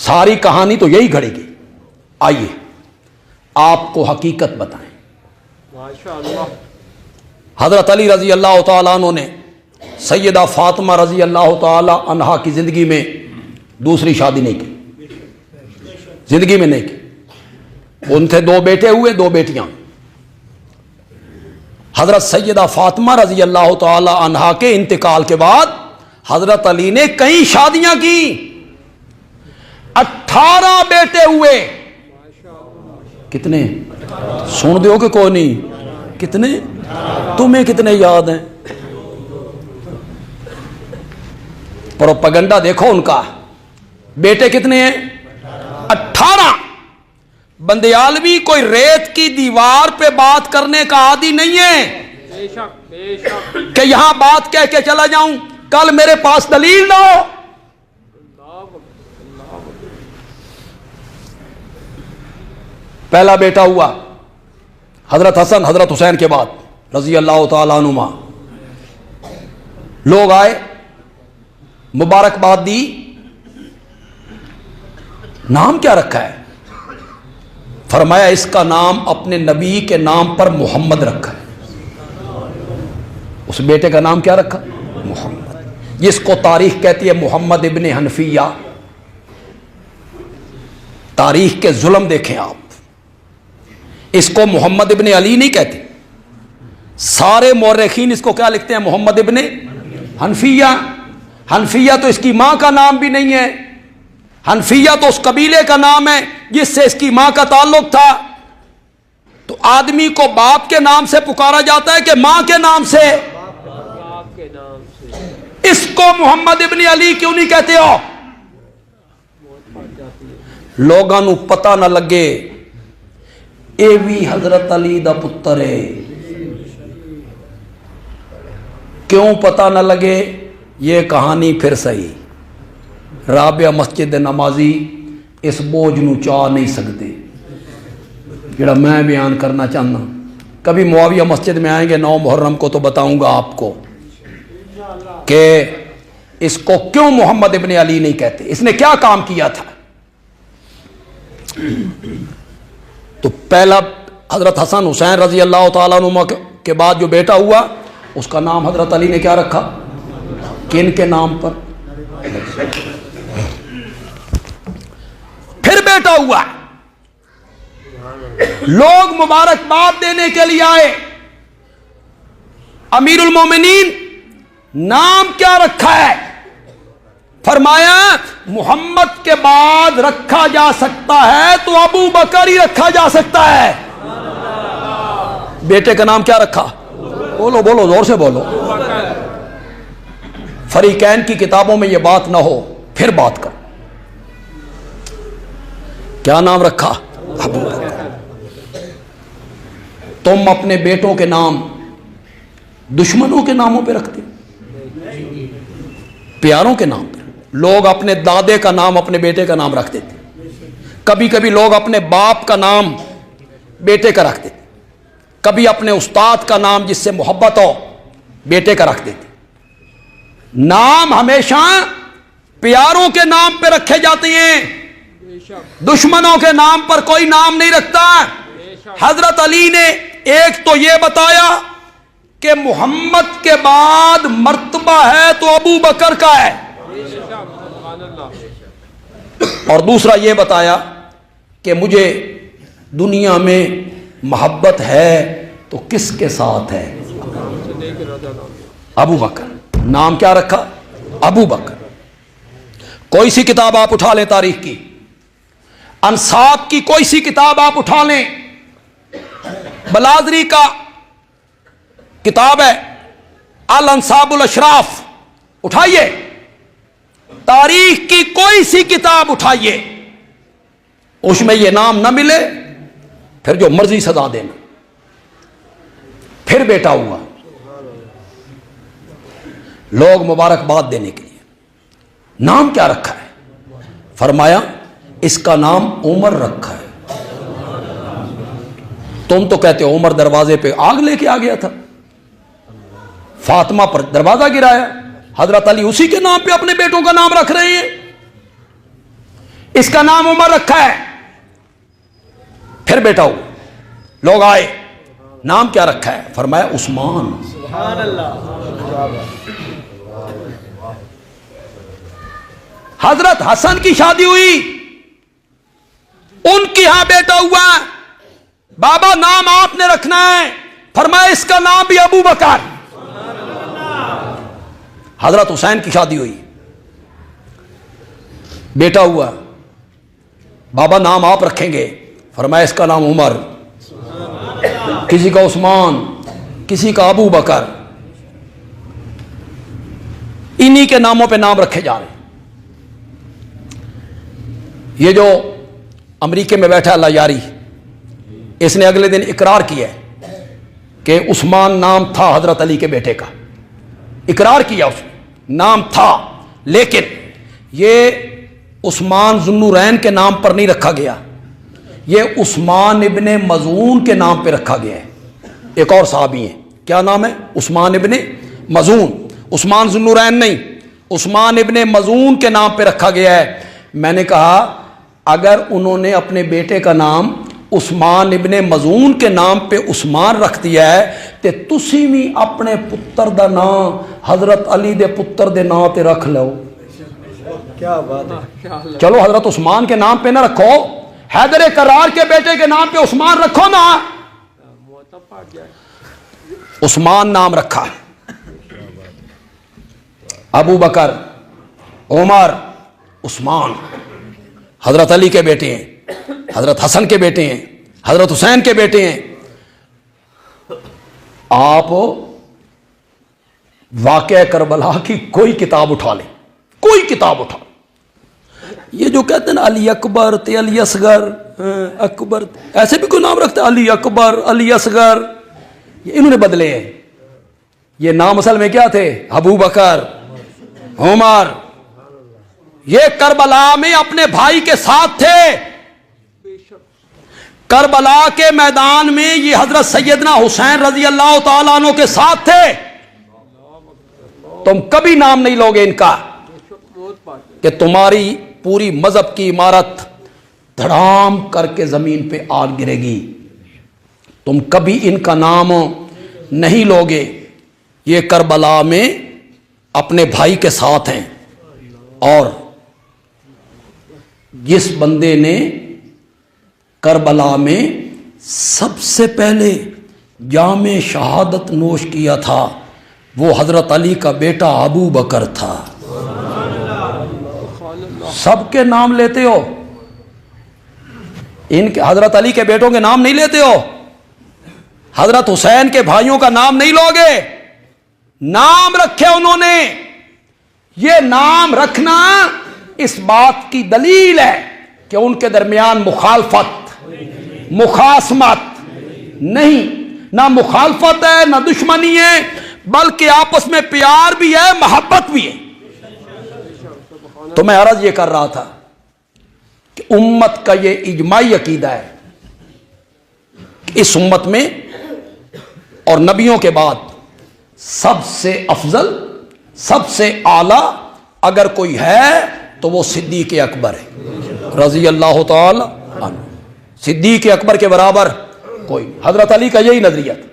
ساری کہانی تو یہی گھڑے گی. آئیے آپ کو حقیقت بتائیں. حضرت علی رضی اللہ تعالیٰ عنہ نے سیدہ فاطمہ رضی اللہ تعالیٰ عنہا کی زندگی میں دوسری شادی نہیں کی, زندگی میں نہیں کی. ان سے 2 بیٹے ہوئے, 2 بیٹیاں. حضرت سیدہ فاطمہ رضی اللہ تعالی عنہا کے انتقال کے بعد حضرت علی نے کئی شادیاں کی, 18 بیٹے ہوئے. کتنے سن دیو کہ کوئی نہیں؟ کتنے؟ تمہیں کتنے یاد ہیں؟ پروپیگنڈا دیکھو ان کا. بیٹے کتنے ہیں؟ 18. بندیالوی کوئی ریت کی دیوار پہ بات کرنے کا عادی نہیں ہے کہ یہاں بات کہہ کے چلا جاؤں, کل میرے پاس دلیل نہ ہو. پہلا بیٹا ہوا حضرت حسن حضرت حسین کے بعد رضی اللہ تعالیٰ عنہما. لوگ آئے, مبارکباد دی. نام کیا رکھا ہے؟ فرمایا اس کا نام اپنے نبی کے نام پر محمد رکھا ہے. اس بیٹے کا نام کیا رکھا؟ محمد. جس کو تاریخ کہتی ہے محمد ابن حنفیہ. تاریخ کے ظلم دیکھیں آپ, اس کو محمد ابن علی نہیں کہتے. سارے مورخین اس کو کیا لکھتے ہیں؟ محمد ابن حنفیہ. حنفیہ تو اس کی ماں کا نام بھی نہیں ہے. حنفیہ تو اس قبیلے کا نام ہے جس سے اس کی ماں کا تعلق تھا. تو آدمی کو باپ کے نام سے پکارا جاتا ہے کہ ماں کے نام سے؟ اس کو محمد ابن علی کیوں نہیں کہتے ہو؟ لوگاں نو پتہ نہ لگے اے بھی حضرت علی دا پتر ہے. کیوں پتہ نہ لگے؟ یہ کہانی پھر صحیح. رابعہ مسجد نمازی اس بوجھ نو چاہ نہیں سکتے جڑا میں بیان کرنا چاہنا. کبھی معاویہ مسجد میں آئیں گے 9 محرم کو تو بتاؤں گا آپ کو کہ اس کو کیوں محمد ابن علی نہیں کہتے, اس نے کیا کام کیا تھا. تو پہلا حضرت حسن حسین رضی اللہ تعالیٰ عنہ کے بعد جو بیٹا ہوا اس کا نام حضرت علی نے کیا رکھا؟ کن کے نام پر؟ پھر بیٹا ہوا, لوگ مبارکباد دینے کے لیے آئے. امیر المومنین نام کیا رکھا ہے؟ فرمایا محمد کے بعد رکھا جا سکتا ہے تو ابو بکر ہی رکھا جا سکتا ہے. بیٹے کا نام کیا رکھا؟ بولو بولو زور سے بولو. فریقین کی کتابوں میں یہ بات نہ ہو, پھر بات کر. کیا نام رکھا؟ ابو بکر. تم اپنے بیٹوں کے نام دشمنوں کے ناموں پہ رکھتے, پیاروں کے نام پہ. لوگ اپنے دادے کا نام اپنے بیٹے کا نام رکھ دیتے. کبھی کبھی لوگ اپنے باپ کا نام بیٹے کا رکھ دیتے. کبھی اپنے استاد کا نام جس سے محبت ہو بیٹے کا رکھ دیتے. نام ہمیشہ پیاروں کے نام پہ رکھے جاتے ہیں, دشمنوں کے نام پر کوئی نام نہیں رکھتا. حضرت علی نے ایک تو یہ بتایا کہ محمد کے بعد مرتبہ ہے تو ابو بکر کا ہے, اور دوسرا یہ بتایا کہ مجھے دنیا میں محبت ہے تو کس کے ساتھ ہے؟ ابو بکر. نام کیا رکھا؟ ابو بکر. کوئی سی کتاب آپ اٹھا لیں تاریخ کی, انساب کی کوئی سی کتاب آپ اٹھا لیں, بلازری کا کتاب ہے الانساب الاشراف, اٹھائیے. تاریخ کی کوئی سی کتاب اٹھائیے, اس میں یہ نام نہ ملے پھر جو مرضی سزا دینا. پھر بیٹا ہوا, لوگ مبارکباد دینے کے لیے نام کیا رکھا ہے؟ فرمایا اس کا نام عمر رکھا ہے. تم تو کہتے ہو عمر دروازے پہ آگ لے کے آ گیا تھا, فاطمہ پر دروازہ گرایا. حضرت علی اسی کے نام پہ اپنے بیٹوں کا نام رکھ رہے ہیں. اس کا نام عمر رکھا ہے. پھر بیٹا ہو، لوگ آئے، نام کیا رکھا ہے؟ فرمایا عثمان. سبحان اللہ. حضرت حسن کی شادی ہوئی، ان کی ہاں بیٹا ہوا، بابا نام آپ نے رکھنا ہے. فرمایا اس کا نام بھی ابو بکر. حضرت حسین کی شادی ہوئی، بیٹا ہوا، بابا نام آپ رکھیں گے. فرمایا اس کا نام عمر، کسی کا عثمان، کسی کا ابو بکر. انہی کے ناموں پہ نام رکھے جا رہے ہیں. یہ جو امریکہ میں بیٹھا اللہ یاری، اس نے اگلے دن اقرار کیا ہے کہ عثمان نام تھا حضرت علی کے بیٹے کا. اقرار کیا اس نے، نام تھا، لیکن یہ عثمان ذو النورین کے نام پر نہیں رکھا گیا، یہ عثمان ابن مظعون کے نام پہ رکھا گیا ہے. ایک اور صحابی ہیں، کیا نام ہے؟ عثمان ابن مظعون. عثمان ذو النورین نہیں، عثمان ابن مظعون کے نام پہ رکھا گیا ہے. میں نے کہا اگر انہوں نے اپنے بیٹے کا نام عثمان ابن مظعون کے نام پہ عثمان رکھ دیا ہے تے تسی بھی اپنے پتر دا نام حضرت علی دے پتر دے نام تے رکھ لو. کیا بات ہے. چلو حضرت عثمان کے نام پہ نہ رکھو، حیدر کرار کے بیٹے کے نام پہ عثمان رکھو نا. عثمان نام رکھا، ابو بکر، عمر، عثمان حضرت علی کے بیٹے ہیں، حضرت حسن کے بیٹے ہیں، حضرت حسین کے بیٹے ہیں. آپ واقعہ کربلا کی کوئی کتاب اٹھا لیں، کوئی کتاب اٹھا لیں، یہ جو کہتے ہیں نا علی اکبر تے علی اصغر، اکبر ایسے بھی کوئی نام رکھتا ہے، علی اکبر، علی اصغر، یہ انہوں نے بدلے ہیں. یہ نام اصل میں کیا تھے؟ ابو بکر، عمر. یہ کربلا میں اپنے بھائی کے ساتھ تھے، کربلا کے میدان میں یہ حضرت سیدنا حسین رضی اللہ تعالیٰ عنہ کے ساتھ تھے. تم کبھی نام نہیں لوگے ان کا کہ تمہاری پوری مذہب کی عمارت دھڑام کر کے زمین پہ آگ گرے گی. تم کبھی ان کا نام نہیں لوگے. یہ کربلا میں اپنے بھائی کے ساتھ ہیں، اور جس بندے نے کربلا میں سب سے پہلے جام شہادت نوش کیا تھا وہ حضرت علی کا بیٹا ابو بکر تھا. سب کے نام لیتے ہو، ان کے حضرت علی کے بیٹوں کے نام نہیں لیتے ہو، حضرت حسین کے بھائیوں کا نام نہیں لوگے. نام رکھے انہوں نے. یہ نام رکھنا اس بات کی دلیل ہے کہ ان کے درمیان مخالفت، مخاصمت نہیں، نہ مخالفت ہے نہ دشمنی ہے، بلکہ آپس میں پیار بھی ہے، محبت بھی ہے. تو میں عرض یہ کر رہا تھا کہ امت کا یہ اجماعی عقیدہ ہے کہ اس امت میں اور نبیوں کے بعد سب سے افضل، سب سے اعلیٰ اگر کوئی ہے تو وہ صدیق اکبر ہے رضی اللہ تعالی عنہ. صدیق اکبر کے برابر کوئی. حضرت علی کا یہی نظریہ تھا.